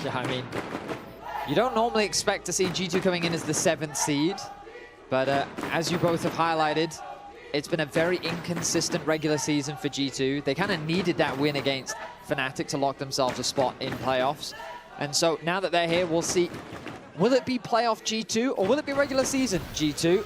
Yeah, I mean, you don't normally expect to see G2 coming in as the 7th seed, but as you both have highlighted, it's been a very inconsistent regular season for G2. They kind of needed that win against Fnatic to lock themselves a spot in playoffs. And so now that they're here, we'll see, will it be playoff G2 or will it be regular season G2?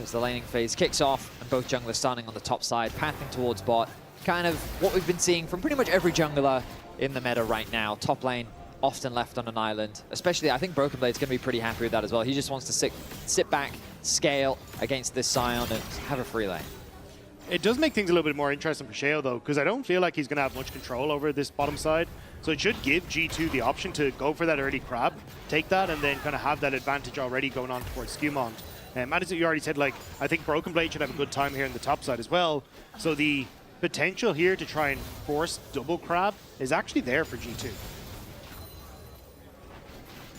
As the laning phase kicks off and both junglers starting on the top side, pathing towards bot. Kind of what we've been seeing from pretty much every jungler in the meta right now. Top lane often left on an island. Especially, I think BrokenBlade's going to be pretty happy with that as well. He just wants to sit back, scale against this Sion and have a free lane. It does make things a little bit more interesting for Sheo, though, because I don't feel like he's going to have much control over this bottom side. So it should give G2 the option to go for that early crab, take that, and then kind of have that advantage already going on towards SkewMond. As you already said, like, I think BrokenBlade should have a good time here in the top side as well. So the potential here to try and force double crab is actually there for G2.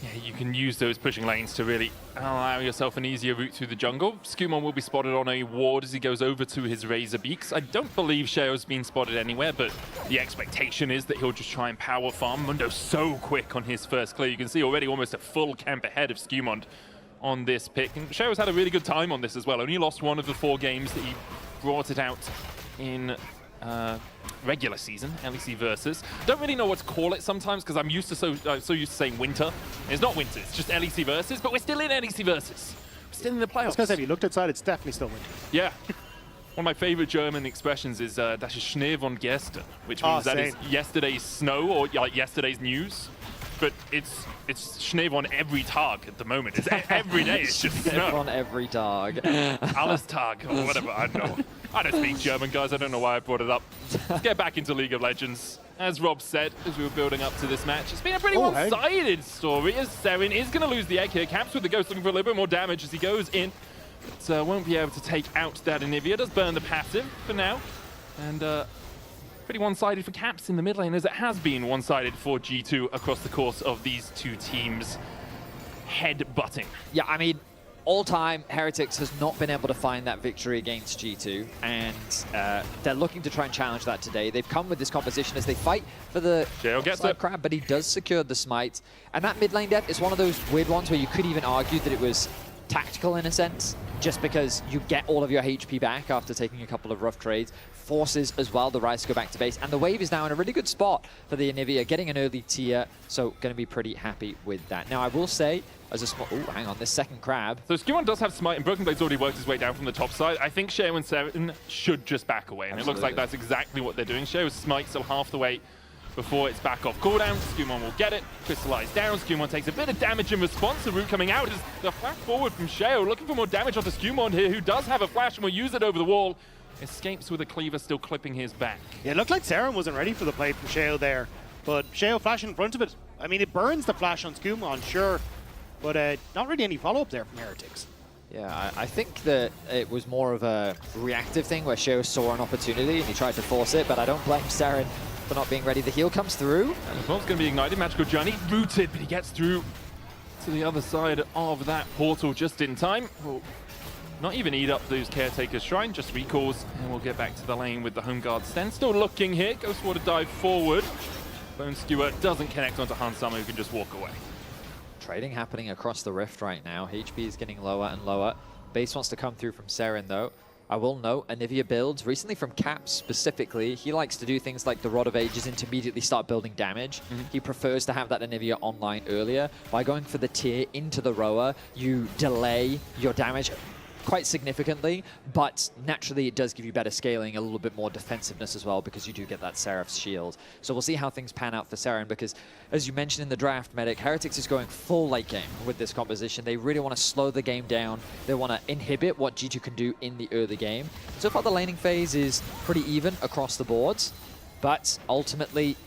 Yeah, you can use those pushing lanes to really allow yourself an easier route through the jungle. SkewMond will be spotted on a ward as he goes over to his Razor Beaks. I don't believe Sheo's been spotted anywhere, but the expectation is that he'll just try and power farm. Mundo's so quick on his first clear. You can see already almost a full camp ahead of SkewMond on this pick. And Sheo's had a really good time on this as well. Only lost one of the 4 games that he brought it out in regular season, LEC versus. Don't really know what to call it sometimes because I'm used to so used to saying winter. It's not winter, it's just LEC versus, but we're still in LEC versus. We're still in the playoffs. Because if you looked outside, it's definitely still winter. Yeah. One of my favorite German expressions is das ist Schnee von gestern, which means that is yesterday's snow or like yesterday's news. But it's Schnee von every Tag at the moment. It's every day. It's just snow. On every Tag. Alles Tag or whatever. I don't know. I don't speak German, guys. I don't know why I brought it up. Let's get back into League of Legends. As Rob said, as we were building up to this match, it's been a pretty one-sided story as Serin is going to lose the egg here. Caps with the Ghost looking for a little bit more damage as he goes in. But won't be able to take out that Anivia. Does burn the passive for now. And pretty one-sided for Caps in the mid lane, as it has been one-sided for G2 across the course of these 2 teams head-butting. Yeah, I mean, all-time, Heretics has not been able to find that victory against G2, and they're looking to try and challenge that today. They've come with this composition as they fight for the crab, but he does secure the smite. And that mid lane death is one of those weird ones where you could even argue that it was tactical in a sense, just because you get all of your HP back after taking a couple of rough trades. Forces as well the Ryze to go back to base, and the wave is now in a really good spot for the Anivia, getting an early tier, so going to be pretty happy with that. Now I will say, as a small, oh hang on, this second crab. So SkewMond does have smite, and BrokenBlade's already worked his way down from the top side. I think Sheo and Serin should just back away, and it looks like that's exactly what they're doing. Sheo's smite still half the way before it's back off cooldown. SkewMond will get it, crystallize down. SkewMond takes a bit of damage in response. The root coming out is the flash forward from Sheo, looking for more damage onto SkewMond here, who does have a flash and will use it over the wall. Escapes with a cleaver, still clipping his back. Yeah, it looked like Serin wasn't ready for the play from Sheo there, but Sheo flash in front of it. I mean, it burns the flash on SkewMond, sure, but not really any follow-up there from Heretics. Yeah, I think that it was more of a reactive thing where Sheo saw an opportunity and he tried to force it, but I don't blame Serin for not being ready. The heal comes through. And the bomb's going to be ignited. Magical Journey rooted, but he gets through to the other side of that portal just in time. We'll not even eat up those Caretaker's Shrine, just recalls, and we'll get back to the lane with the Home Guard Sten. Still looking here. Ghost Water dive forward. Bone Skewer doesn't connect onto Hansama, who can just walk away. Trading happening across the rift right now. HP is getting lower and lower. Base wants to come through from Serin though. I will note, Anivia builds, recently from Caps specifically, he likes to do things like the Rod of Ages and to immediately start building damage. He prefers to have that Anivia online earlier. By going for the tier into the rower, you delay your damage quite significantly, but naturally it does give you better scaling, a little bit more defensiveness as well, because you do get that Seraph's shield. So we'll see how things pan out for Serin, because as you mentioned in the draft, Medic, Heretics is going full late game with this composition. They really want to slow the game down. They want to inhibit what G2 can do in the early game. So far the laning phase is pretty even across the boards, but ultimately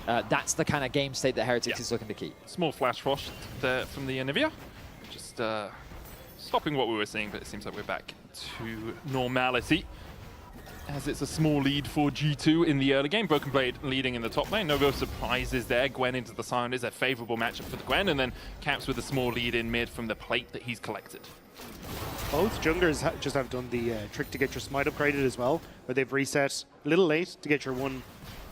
that's the kind of game state that Heretics is looking to keep. Small flash frost there from the Anivia. Just stopping what we were seeing, but it seems like we're back to normality, as it's a small lead for G2 in the early game. BrokenBlade leading in the top lane. No real surprises there. Gwen into the Sion is a favorable matchup for the Gwen, and then Caps with a small lead in mid from the plate that he's collected. Both junglers just have done the trick to get your smite upgraded as well, where they've reset a little late to get your one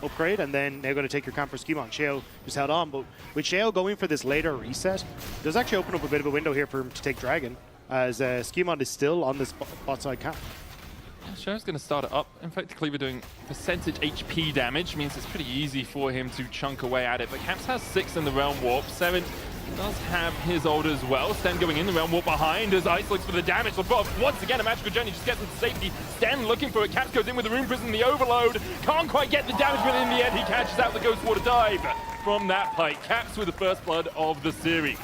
upgrade, and then they're going to take your camp for SkewMond. Sheo just held on, but with Sheo going for this later reset, it does actually open up a bit of a window here for him to take Dragon, as SkewMond is still on this bot side camp. Sheo's going to start it up. In fact, Cleaver doing percentage HP damage means it's pretty easy for him to chunk away at it. But Caps has 6 in the Realm Warp. Serin does have his ult as well. Sten going in the Realm Warp behind as Ice looks for the damage. Labrov, once again, a magical journey just gets him to safety. Sten looking for it. Caps goes in with the Rune Prison, the overload. Can't quite get the damage, but in the end, he catches out the Ghost Water dive from that fight. Caps with the first blood of the series.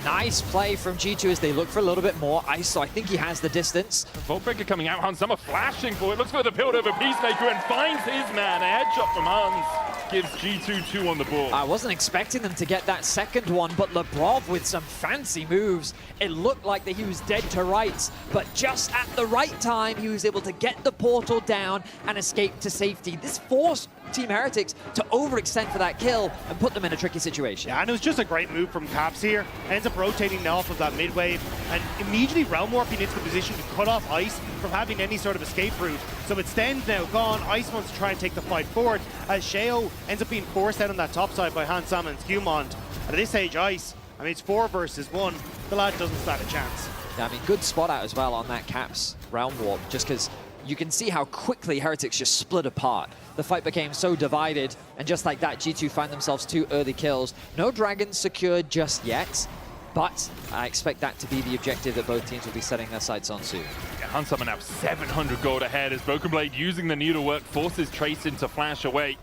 Nice play from G2 as they look for a little bit more ice, so I think he has the distance. Voltbreaker coming out, Hans Summer flashing for it, looks for the build over Peacemaker and finds his man. A headshot from Hans gives G2 2 on the board. I wasn't expecting them to get that second one, but Labrov with some fancy moves. It looked like that he was dead to rights, but just at the right time, he was able to get the portal down and escape to safety. This forced Team Heretics to overextend for that kill and put them in a tricky situation. Yeah, and it was just a great move from Caps here. Ends up rotating off of that mid wave and immediately realm warping into the position to cut off Ice from having any sort of escape route. So with Sten's now gone, Ice wants to try and take the fight forward as Sheo ends up being forced out on that top side by Hans Summer and SkewMond. And at this stage, Ice, I mean, it's 4 versus 1. The lad doesn't stand a chance. Yeah, I mean, good spot out as well on that Caps Realm Warp, just because you can see how quickly Heretics just split apart. The fight became so divided, and just like that, G2 find themselves 2 early kills. No dragons secured just yet, but I expect that to be the objective that both teams will be setting their sights on soon. Yeah, Hans Summer now 700 gold ahead as BrokenBlade using the needlework forces Tracyn to flash away.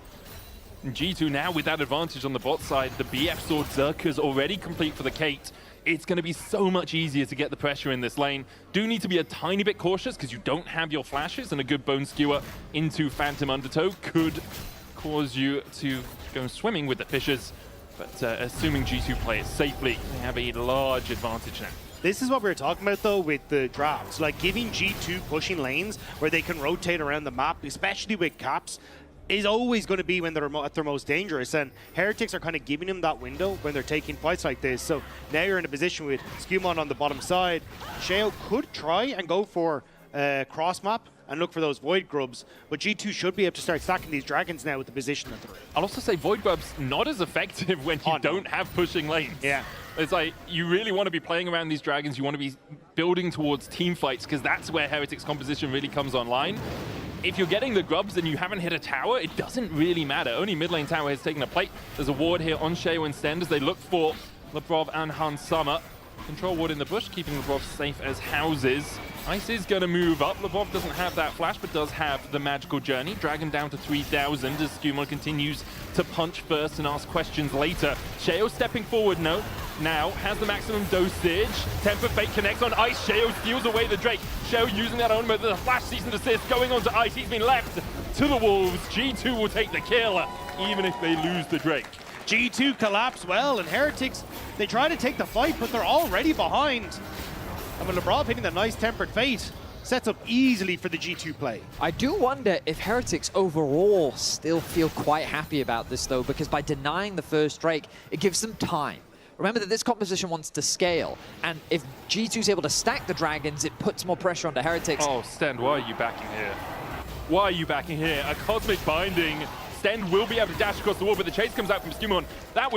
And G2 now with that advantage on the bot side. The BF Sword Zerka's already complete for the Kate. It's going to be so much easier to get the pressure in this lane. Do need to be a tiny bit cautious because you don't have your flashes, and a good bone skewer into Phantom Undertow could cause you to go swimming with the fishes. But assuming G2 play it safely, they have a large advantage now. This is what we were talking about, though, with the drafts. Like, giving G2 pushing lanes where they can rotate around the map, especially with Caps, is always going to be when they're at their most dangerous. And Heretics are kind of giving them that window when they're taking fights like this. So now you're in a position with SkewMond on the bottom side. Sheo could try and go for cross map and look for those Void Grubs, but G2 should be able to start stacking these dragons now with the position that they're in. I'll also say Void Grubs not as effective when you don't have pushing lanes. Yeah. It's like, you really want to be playing around these dragons, you want to be building towards team fights, because that's where Heretics composition really comes online. If you're getting the grubs and you haven't hit a tower, it doesn't really matter. Only mid lane tower has taken a plate. There's a ward here on Sheo and Sten as they look for Labrov and Hans Summer. Control ward in the bush, keeping Labrov safe as houses. Ice is going to move up. Labrov doesn't have that flash, but does have the magical journey. Dragon down to 3,000 as SkewMond continues to punch first and ask questions later. Sheo stepping forward now has the maximum dosage. Temper Fate connects on Ice. Sheo steals away the Drake. Sheo using that own mode, the flash cease and desist, going on to Ice. He's been left to the wolves. G2 will take the kill, even if they lose the Drake. G2 collapse well, and Heretics, they try to take the fight, but they're already behind. And with Labrov hitting the nice Tempered Fate, sets up easily for the G2 play. I do wonder if Heretics overall still feel quite happy about this, though, because by denying the first Drake, it gives them time. Remember that this composition wants to scale, and if G2's able to stack the dragons, it puts more pressure onto Heretics. Oh, Sten, why are you backing here? Why are you backing here? A Cosmic Binding. Sten will be able to dash across the wall, but the chase comes out from SkewMond. That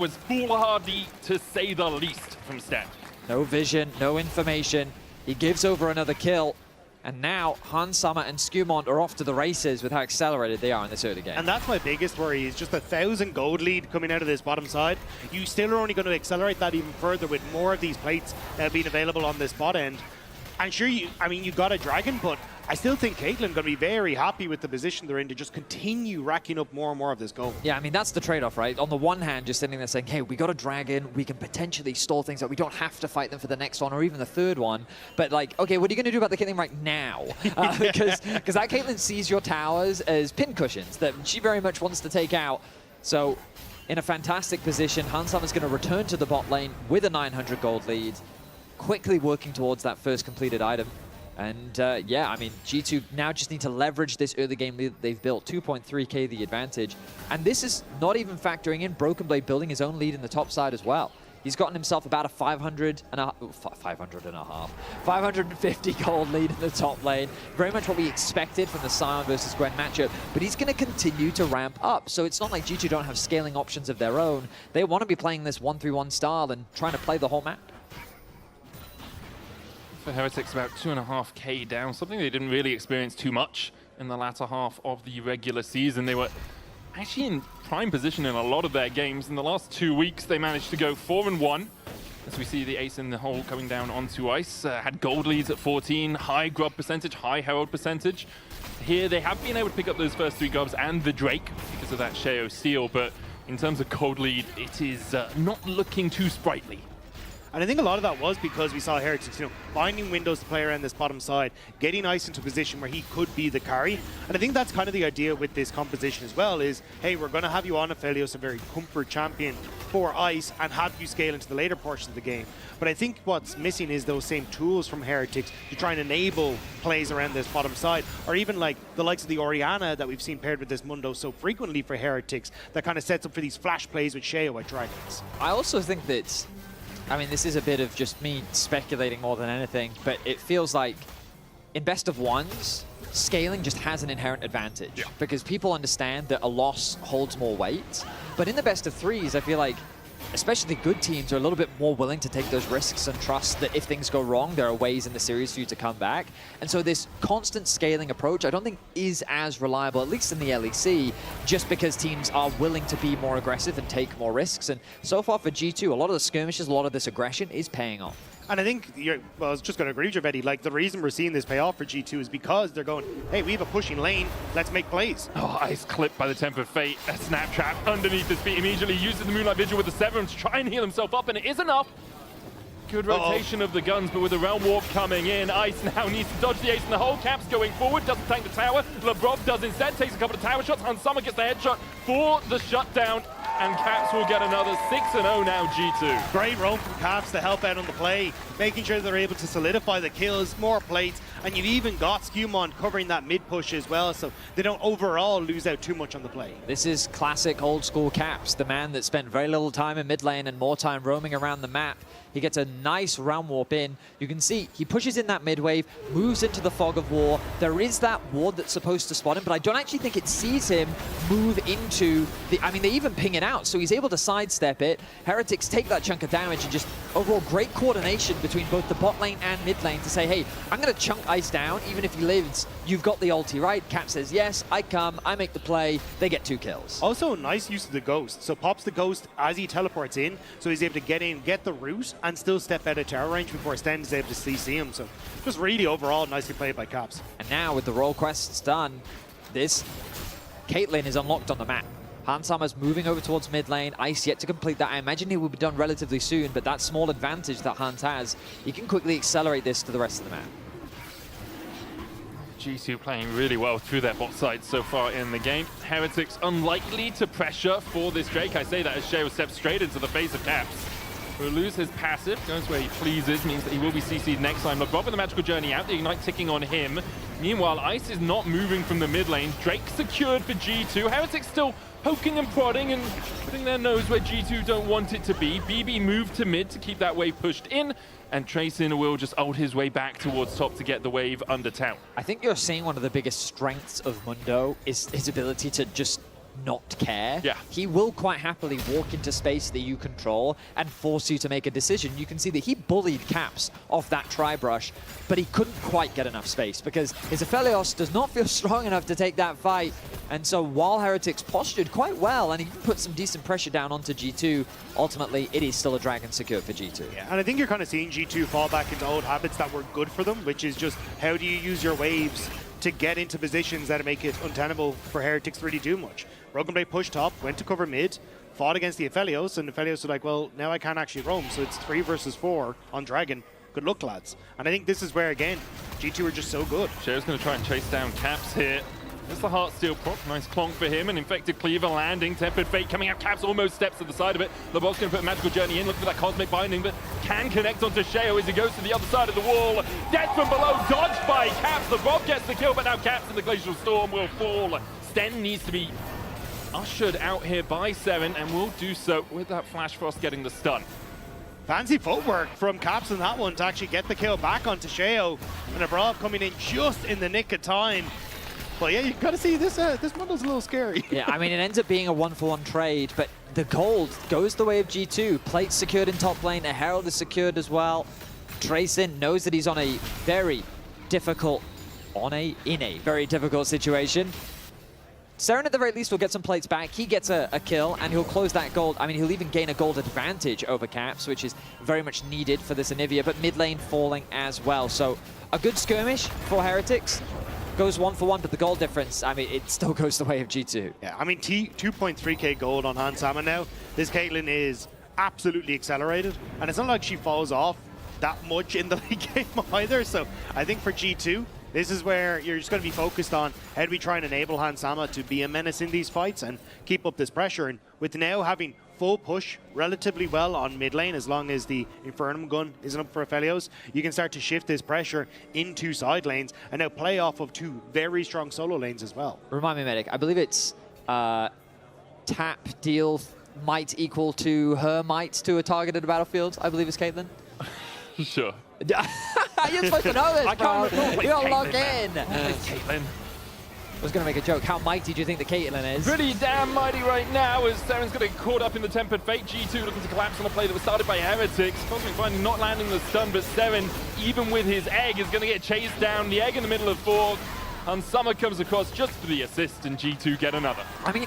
was foolhardy, to say the least, from Sten. No vision, no information. He gives over another kill. And now Hans Summer and SkewMond are off to the races with how accelerated they are in this early game. And that's my biggest worry, is just 1,000 gold lead coming out of this bottom side. You still are only going to accelerate that even further with more of these plates being available on this bot end. And sure, you got a dragon, but I still think Caitlyn going to be very happy with the position they're in to just continue racking up more and more of this gold. Yeah, I mean, that's the trade-off, right? On the one hand, just sitting there saying, hey, we got a dragon, we can potentially stall things out. We don't have to fight them for the next one or even the third one. But like, okay, what are you going to do about the Caitlyn right now? Because that Caitlyn sees your towers as pin cushions that she very much wants to take out. So in a fantastic position, Hans Summer's going to return to the bot lane with a 900 gold lead, quickly working towards that first completed item. And yeah, I mean, G2 now just need to leverage this early game lead they've built. 2.3k the advantage. And this is not even factoring in BrokenBlade building his own lead in the top side as well. He's gotten himself about a 550 gold lead in the top lane. Very much what we expected from the Sion versus Gwen matchup, but he's going to continue to ramp up. So it's not like G2 don't have scaling options of their own. They want to be playing this 1-3-1 style and trying to play the whole map. For Heretics, about 2.5k down, something they didn't really experience too much in the latter half of the regular season. They were actually in prime position in a lot of their games. In the last 2 weeks, they managed to go 4-1. As we see the ace in the hole coming down onto ice. Had gold leads at 14, high grub percentage, high herald percentage. Here, they have been able to pick up those first 3 grubs and the Drake because of that Sheo seal, but in terms of gold lead, it is not looking too sprightly. And I think a lot of that was because we saw Heretics, finding windows to play around this bottom side, getting Ice into a position where he could be the carry. And I think that's kind of the idea with this composition as well is, hey, we're going to have you on Aphelios, a very comfort champion for Ice, and have you scale into the later portion of the game. But I think what's missing is those same tools from Heretics to try and enable plays around this bottom side, or even like the likes of the Orianna that we've seen paired with this Mundo so frequently for Heretics that kind of sets up for these flash plays with Sheo at Dragons. I also think that, I mean, this is a bit of just me speculating more than anything, but it feels like in best of ones, scaling just has an inherent advantage because people understand that a loss holds more weight. But in the best of threes, I feel like especially the good teams are a little bit more willing to take those risks and trust that if things go wrong, there are ways in the series for you to come back. And so this constant scaling approach, I don't think is as reliable, at least in the LEC, just because teams are willing to be more aggressive and take more risks. And so far for G2, a lot of the skirmishes, a lot of this aggression is paying off. And I think, well, I was just going to agree with you, Betty. Like, the reason we're seeing this pay off for G2 is because they're going, hey, we have a pushing lane, let's make plays. Oh, Ice clipped by the Tempered Fate. A snap trap underneath his feet. Immediately uses the Moonlight Vigil with the Severin to try and heal himself up, and it is enough. Good rotation of the guns, but with the Realm Warp coming in, Ice now needs to dodge the ace in the hole. Caps going forward, doesn't tank the tower. Labrov does instead, takes a couple of tower shots. Hans Summer gets the headshot for the shutdown, and Caps will get another 6-0 now, G2. Great roam from Caps to help out on the play, making sure they're able to solidify the kills, more plates, and you've even got SkewMond covering that mid push as well, so they don't overall lose out too much on the play. This is classic old school Caps, the man that spent very little time in mid lane and more time roaming around the map. He gets a nice Realm Warp in. You can see he pushes in that mid wave, moves into the Fog of War. There is that ward that's supposed to spot him, but I don't actually think it sees him move into the... I mean, they even ping it out, so he's able to sidestep it. Heretics take that chunk of damage and just overall great coordination between both the bot lane and mid lane to say, hey, I'm going to chunk Ice down, even if he lives. You've got the ulti, right? Cap says, yes, I come, I make the play. They get 2 kills. Also, nice use of the Ghost. So pops the Ghost as he teleports in, so he's able to get in, get the root, and still step out of tower range before Sten is able to CC him. So just really overall nicely played by Caps. And now with the role quests done, this Caitlyn is unlocked on the map. Hans Summer's moving over towards mid lane. Ice yet to complete that. I imagine he will be done relatively soon, but that small advantage that Hans has, he can quickly accelerate this to the rest of the map. G2 playing really well through their bot side so far in the game. Heretics unlikely to pressure for this Drake. I say that as Sheo steps straight into the face of Caps. Will lose his passive, goes where he pleases, means that he will be CC'd next time. Labrov with the magical journey out, the ignite ticking on him. Meanwhile, Ice is not moving from the mid lane. Drake secured for G2. Heretics still poking and prodding and putting their nose where G2 don't want it to be. BB moved to mid to keep that wave pushed in, and Tracyn will just ult his way back towards top to get the wave under town. I think you're seeing one of the biggest strengths of Mundo is his ability to just not care. Yeah. He will quite happily walk into space that you control and force you to make a decision. You can see that he bullied Caps off that tri-brush, but he couldn't quite get enough space because his Aphelios does not feel strong enough to take that fight. And so while Heretics postured quite well and he put some decent pressure down onto G2, ultimately it is still a dragon secured for G2. Yeah, and I think you're kind of seeing G2 fall back into old habits that were good for them, which is just how do you use your waves to get into positions that make it untenable for Heretics to really do much. BrokenBlade pushed top, went to cover mid, fought against the Aphelios, and the Aphelios were like, well, now I can't actually roam, so it's 3 versus 4 on Dragon. Good luck, lads. And I think this is where, again, G2 are just so good. Sheo's going to try and chase down Caps here. There's the Heartsteel proc, nice clonk for him, an Infected Cleaver landing, Tempered Fate coming out, Caps almost steps to the side of it. Labrov's going to put a Magical Journey in, looking for that Cosmic Binding, but can connect onto Sheo as he goes to the other side of the wall. Death from below, dodged by Caps. Labrov gets the kill, but now Caps in the Glacial Storm will fall. Sten needs to be ushered out here by Serin, and will do so with that Flash Frost getting the stun. Fancy footwork from Caps on that one to actually get the kill back onto Sheo. And Labrov coming in just in the nick of time. But yeah, you've got to see this this model's a little scary. Yeah, I mean, it ends up being a 1-for-1 trade, but the gold goes the way of G2. Plate secured in top lane, a Herald is secured as well. Tracyn knows that he's on a very difficult, in a very difficult situation. Serin at the very least will get some plates back. He gets a kill, and he'll close that gold. I mean, he'll even gain a gold advantage over Caps, which is very much needed for this Anivia, but mid lane falling as well. So a good skirmish for Heretics. Goes 1-for-1, but the gold difference, I mean, it still goes the way of G2. Yeah, I mean, 2.3k gold on Hans Sama now. This Caitlyn is absolutely accelerated, and it's not like she falls off that much in the late game either. So I think for G2, this is where you're just going to be focused on how do we try and enable Hans Sama to be a menace in these fights and keep up this pressure. And with now having full push relatively well on mid lane, as long as the Infernum gun isn't up for Aphelios, you can start to shift this pressure into side lanes and now play off of two very strong solo lanes as well. Remind me, Medic, I believe it's tap deal might equal to her might to a targeted battlefield, I believe is Caitlyn. Sure. You're supposed to know this, bro. You're logged in. Caitlyn. I was going to make a joke. How mighty do you think the Caitlyn is? Pretty damn mighty right now as Serin's going to get caught up in the Tempered Fate. G2 looking to collapse on a play that was started by Heretics. Cosmic finally not landing the stun, but Serin, even with his egg, is going to get chased down. The egg in the middle of 4. And Summer comes across just for the assist, and G2 get another. I mean,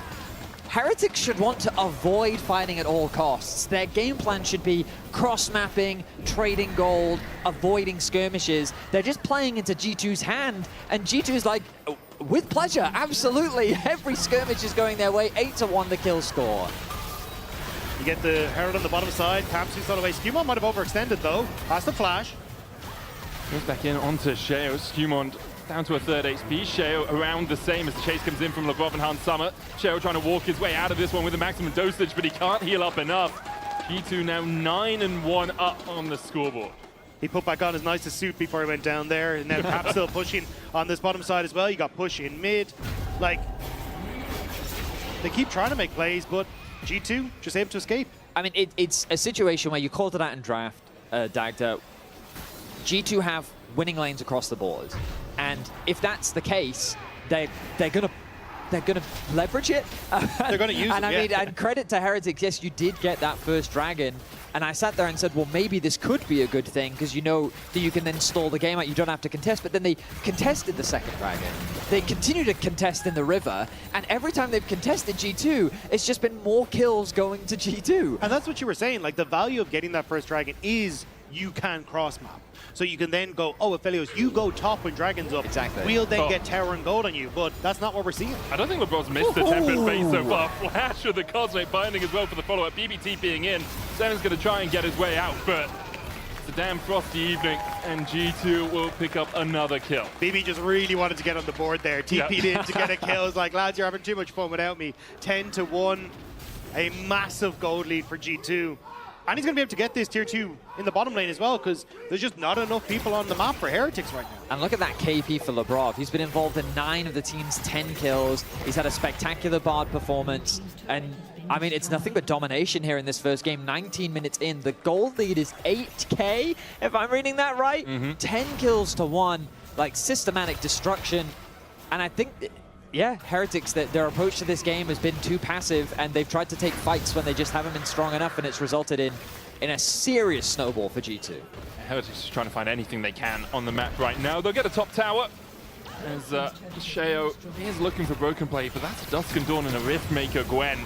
Heretics should want to avoid fighting at all costs. Their game plan should be cross-mapping, trading gold, avoiding skirmishes. They're just playing into G2's hand, and G2's like, with pleasure, absolutely. Every skirmish is going their way. 8-1 the kill score. You get the Herald on the bottom side. Campsu's all the way. SkewMond might have overextended though. Has the flash. Goes back in onto Sheo. SkewMond down to a 3rd HP. Sheo around the same as the chase comes in from Labrov and Hans Sama. Sheo trying to walk his way out of this one with the maximum dosage, but he can't heal up enough. G2 now 9-1 up on the scoreboard. He put back on his nicest suit before he went down there. And now Cap still pushing on this bottom side as well. You got push in mid. Like, they keep trying to make plays, but G2 just able to escape. I mean, it's a situation where you called it out in draft, Dagda. G2 have winning lanes across the board. And if that's the case, they're gonna leverage it. They're gonna use it. And I mean, and credit to Heretics, yes, you did get that first dragon. And I sat there and said, well, maybe this could be a good thing because you know that you can then stall the game out. You don't have to contest. But then they contested the second dragon. They continue to contest in the river. And every time they've contested G2, it's just been more kills going to G2. And that's what you were saying. Like, the value of getting that first dragon is you can cross-map. So you can then go, oh, Aphelios, you go top when Dragon's up. Exactly. We'll then get Tower and Gold on you, but that's not what we're seeing. I don't think Labrov's missed the Tempered Fate so far. Flash with the Cosmic Binding as well for the follow-up. BBT being in. Serin's going to try and get his way out, but it's a damn frosty evening, and G2 will pick up another kill. BB just really wanted to get on the board there. TP'd in to get a kill. It's like, lads, you're having too much fun without me. 10-1, a massive gold lead for G2. And he's going to be able to get this tier 2 in the bottom lane as well, because there's just not enough people on the map for Heretics right now. And look at that KP for Labrov. He's been involved in 9 of the team's 10 kills. He's had a spectacular Bard performance. And, I mean, it's nothing but domination here in this first game. 19 minutes in. The gold lead is 8K, if I'm reading that right. 10 kills to 1. Like, systematic destruction. And I think... yeah, Heretics, their approach to this game has been too passive, and they've tried to take fights when they just haven't been strong enough, and it's resulted in a serious snowball for G2. Heretics is trying to find anything they can on the map right now. They'll get a top tower as Sheo is looking for BrokenBlade, but that's a Dusk and Dawn and a Riftmaker Gwen,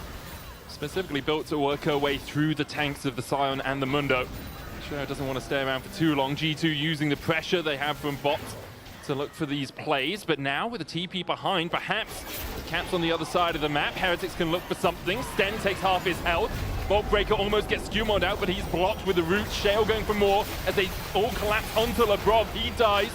specifically built to work her way through the tanks of the Scion and the Mundo. Sheo doesn't want to stay around for too long. G2 using the pressure they have from bot to look for these plays, but now with a TP behind, perhaps Caps on the other side of the map. Heretics can look for something. Sten takes half his health. Bolt Breaker almost gets SkewMond out, but he's blocked with the root. Sheo going for more as they all collapse onto Labrov. He dies.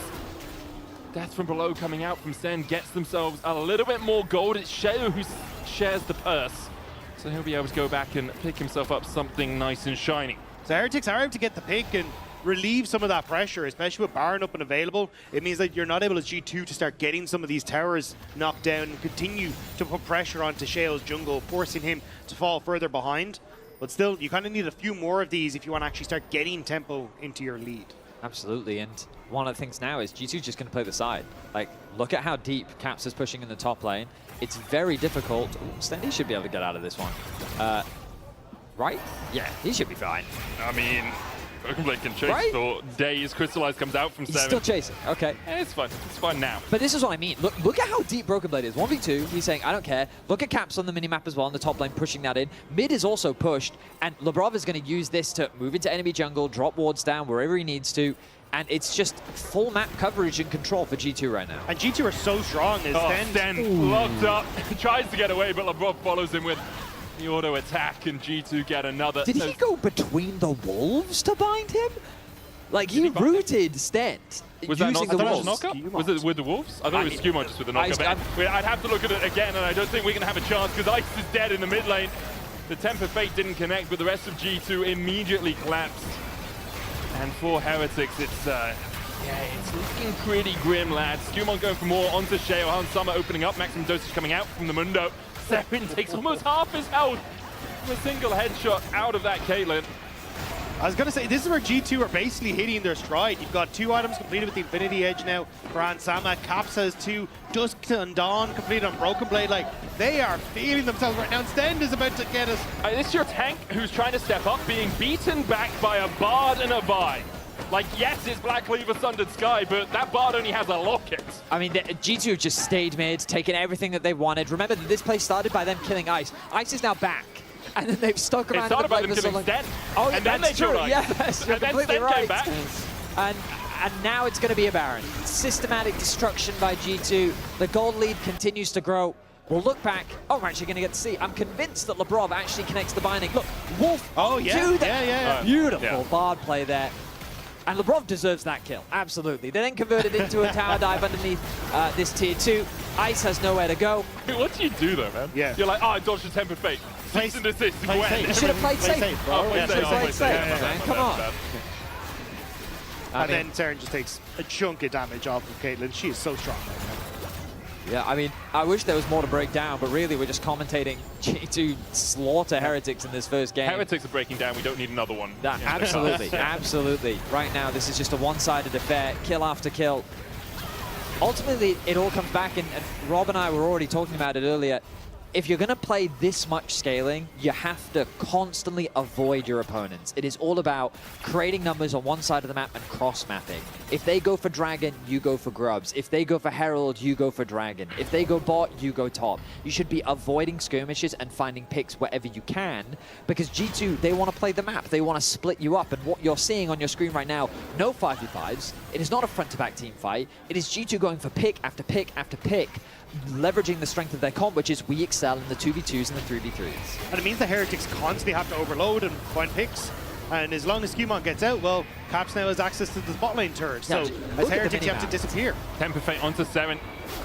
Death from below coming out from Sten gets themselves a little bit more gold. It's Sheo who shares the purse, so he'll be able to go back and pick himself up something nice and shiny. So Heretics are able to get the pick and relieve some of that pressure, especially with Baron up and available. It means that you're not able as G2 to start getting some of these towers knocked down and continue to put pressure onto Sheo's jungle, forcing him to fall further behind. But still, you kind of need a few more of these if you want to actually start getting tempo into your lead. Absolutely, and one of the things now is G2 just going to play the side. Like, look at how deep Caps is pushing in the top lane. It's very difficult. Stendy should be able to get out of this one. Right? Yeah, he should be fine. I mean, BrokenBlade can chase Right? for days. Crystallize comes out from He's 7. still chasing. Okay. It's fine. It's fine now. But this is what I mean. Look at how deep BrokenBlade is. 1v2, he's saying, I don't care. Look at Caps on the minimap as well, on the top lane, pushing that in. Mid is also pushed, and Labrov is going to use this to move into enemy jungle, drop wards down wherever he needs to, and it's just full map coverage and control for G2 right now. And G2 are so strong. Sten locked up. He tries to get away, but Labrov follows him with the auto attack, and G2 get another. Did he go between the wolves to bind him? Like, he rooted Stent Was that using not the the wolves. knockup? Was it with the wolves? I thought it was SkewMond just with the knockup. I'd have to look at it again, and I don't think we're going to have a chance because Ice is dead in the mid lane. The Temper Fate didn't connect, but the rest of G2 immediately collapsed. And for Heretics, it's looking pretty grim, lads. SkewMond going for more onto Sheo. Han Summer opening up. Maximum dosage coming out from the Mundo. Serin takes almost half his health. A single headshot out of that Caitlyn. I was going to say, this is where G2 are basically hitting their stride. You've got 2 items completed with the Infinity Edge now for Ansama. Caps has 2. Dusk and Dawn completed on BrokenBlade. Like, they are feeling themselves right now. And Stend is about to get us. This is your tank who's trying to step up, being beaten back by a Bard and a Vi. Like, yes, it's Black Cleaver Sundered Sky, but that Bard only has a locket. I mean, G2 just stayed mid, taken everything that they wanted. Remember that this play started by them killing Ice. Ice is now back. And then they've stuck around. It started by them killing Sten. Oh, and then they true. killed Ice. Yes, you're and then completely Sten right. came back. And now it's going to be a Baron. Systematic destruction by G2. The gold lead continues to grow. We'll look back. Oh, we're actually going to get to see. I'm convinced that Labrov actually connects the binding. Look, Wolf. Oh, yeah. Do that. Yeah. Beautiful Bard play there. And Labrov deserves that kill, absolutely. They then converted into a tower dive underneath this tier 2. Ice has nowhere to go. What do you do though, man? Yeah. You're like, oh, I dodged the Temper Fate. Cease and desist. Play safe. You should have played safe, bro. Oh, You should have played safe. Yeah, Come on. And then Serin just takes a chunk of damage off of Caitlyn. She is so strong right now. Yeah, I mean, I wish there was more to break down, but really we're just commentating G2 slaughter Heretics in this first game. Heretics are breaking down. We don't need another one. Absolutely, absolutely. Right now, this is just a one-sided affair, kill after kill. Ultimately, it all comes back, and Rob and I were already talking about it earlier. If you're going to play this much scaling, you have to constantly avoid your opponents. It is all about creating numbers on one side of the map and cross-mapping. If they go for Dragon, you go for Grubs. If they go for Herald, you go for Dragon. If they go bot, you go top. You should be avoiding skirmishes and finding picks wherever you can, because G2, they want to play the map. They want to split you up, and what you're seeing on your screen right now, no 5v5s. It is not a front-to-back team fight. It is G2 going for pick after pick after pick, leveraging the strength of their comp, which is we excel in the 2v2s and the 3v3s. And it means the Heretics constantly have to overload and find picks. And as long as SkewMond gets out, well, Caps now has access to the bot lane turret. So as Heretics, you have to disappear. Temper Fate onto Serin.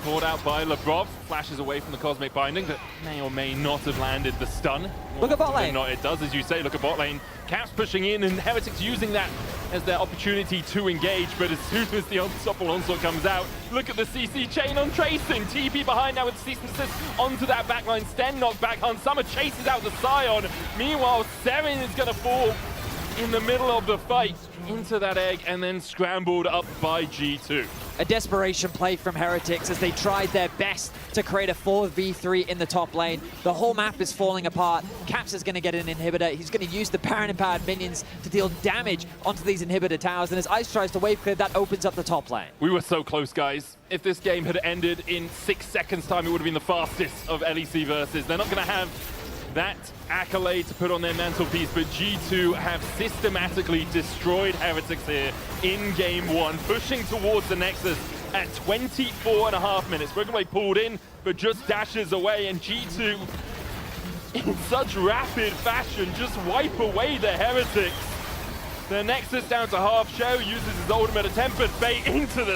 Caught out by Labrov. Flashes away from the Cosmic Binding, but may or may not have landed the stun. Look at bot lane. Not, it does, as you say. Look at bot lane. Caps pushing in, and Heretics using that as their opportunity to engage. But as soon as the unstoppable onslaught comes out, look at the CC chain on Tracyn. TP behind now with cease and desist onto that backline. Sten knocked back. Han Summer chases out the Scion. Meanwhile, Serin is going to fall in the middle of the fight into that egg and then scrambled up by G2. A desperation play from Heretics as they tried their best to create a 4v3 in the top lane. The whole map is falling apart. Caps is going to get an inhibitor. He's going to use the Baron-empowered minions to deal damage onto these inhibitor towers, and as Ice tries to wave clear, that opens up the top lane. We were so close, guys. If this game had ended in 6 seconds time, it would have been the fastest of LEC versus. They're not going to have that accolade to put on their mantelpiece, but G2 have systematically destroyed Heretics here in game 1, pushing towards the Nexus at 24.5 minutes. BrokenBlade pulled in, but just dashes away, and G2, in such rapid fashion, just wipe away the Heretics. The Nexus down to half. Sheo uses his ultimate, a Tempered Fate into the